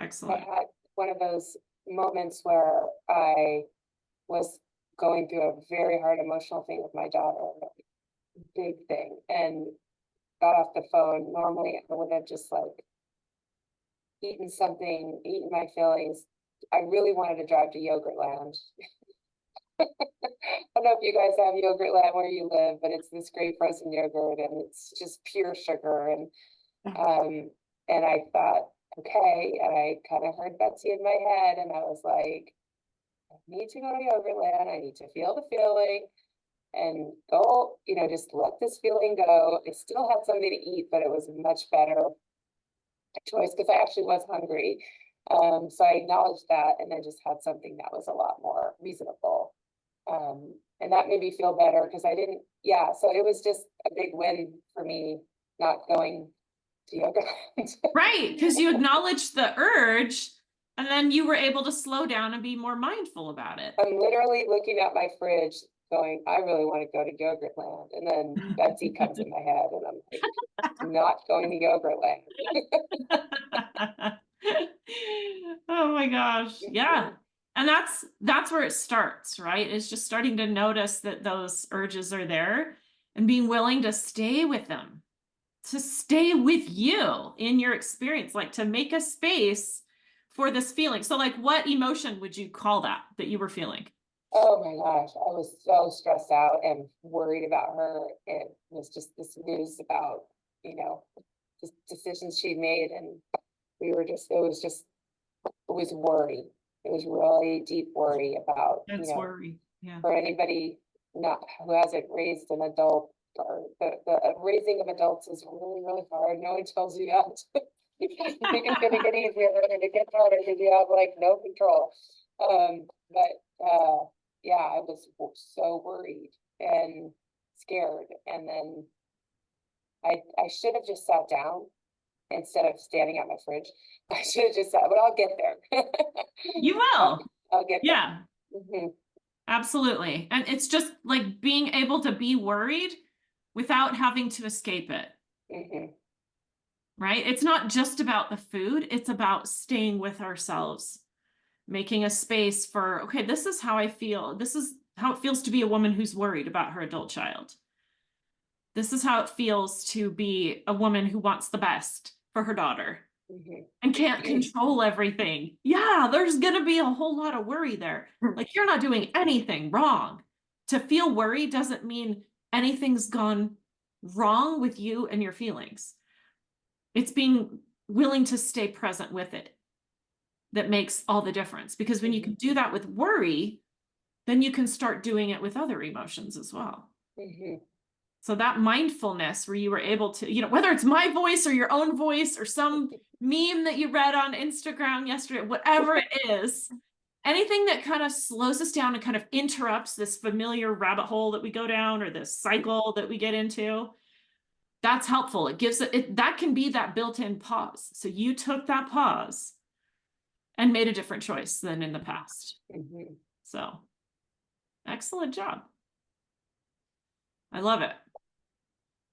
Excellent. had one of those moments where I was going through a very hard emotional thing with my daughter, a big thing, and got off the phone. Normally, I would have just like eaten something, eaten my feelings. I really wanted to drive to Yogurtland. I don't know if you guys have Yogurtland where you live, but it's this great frozen yogurt and it's just pure sugar. And I thought, okay, and I kind of heard Betsy in my head, and I was like, I need to go to Yogurtland. I need to feel the feeling and go, just let this feeling go. I still had something to eat, but it was a much better choice because I actually was hungry. So I acknowledged that and then just had something that was a lot more reasonable. And that made me feel better because I didn't, yeah, so it was just a big win for me not going to yoga. Right, because you acknowledged the urge and then you were able to slow down and be more mindful about it. I'm literally looking at my fridge going, I really want to go to Yogurtland. And then Betsy comes in my head and I'm like, not going to Yogurtland. Oh my gosh. Yeah. And that's where it starts, right? It's just starting to notice that those urges are there and being willing to stay with them, to stay with you in your experience, like to make a space for this feeling. So like what emotion would you call that you were feeling? Oh my gosh, I was so stressed out and worried about her. It was just this news about, the decisions she made. And it was worry. It was really deep worry about, That's worry. Yeah. for anybody not who hasn't raised an adult, or the raising of adults is really, really hard. No one tells you that. You think it's gonna get easier, and it gets harder because you have like no control. But yeah, I was so worried and scared, and then I should have just sat down instead of standing at my fridge. I should have just sat, but I'll get there. You will. I'll get there. Yeah. Mhm. Absolutely. And it's just like being able to be worried without having to escape it, Mhm. right? It's not just about the food, it's about staying with ourselves, making a space for, okay, this is how I feel. This is how it feels to be a woman who's worried about her adult child. This is how it feels to be a woman who wants the best for her daughter Mhm. and can't control everything. Yeah, there's going to be a whole lot of worry there. Like you're not doing anything wrong. To feel worry doesn't mean anything's gone wrong with you and your feelings. It's being willing to stay present with it that makes all the difference. Because when you can do that with worry, then you can start doing it with other emotions as well. Mhm. So that mindfulness where you were able to, whether it's my voice or your own voice or some meme that you read on Instagram yesterday, whatever it is, anything that kind of slows us down and kind of interrupts this familiar rabbit hole that we go down or this cycle that we get into, that's helpful. It gives it that can be that built-in pause. So you took that pause and made a different choice than in the past. Mhm. So excellent job. I love it.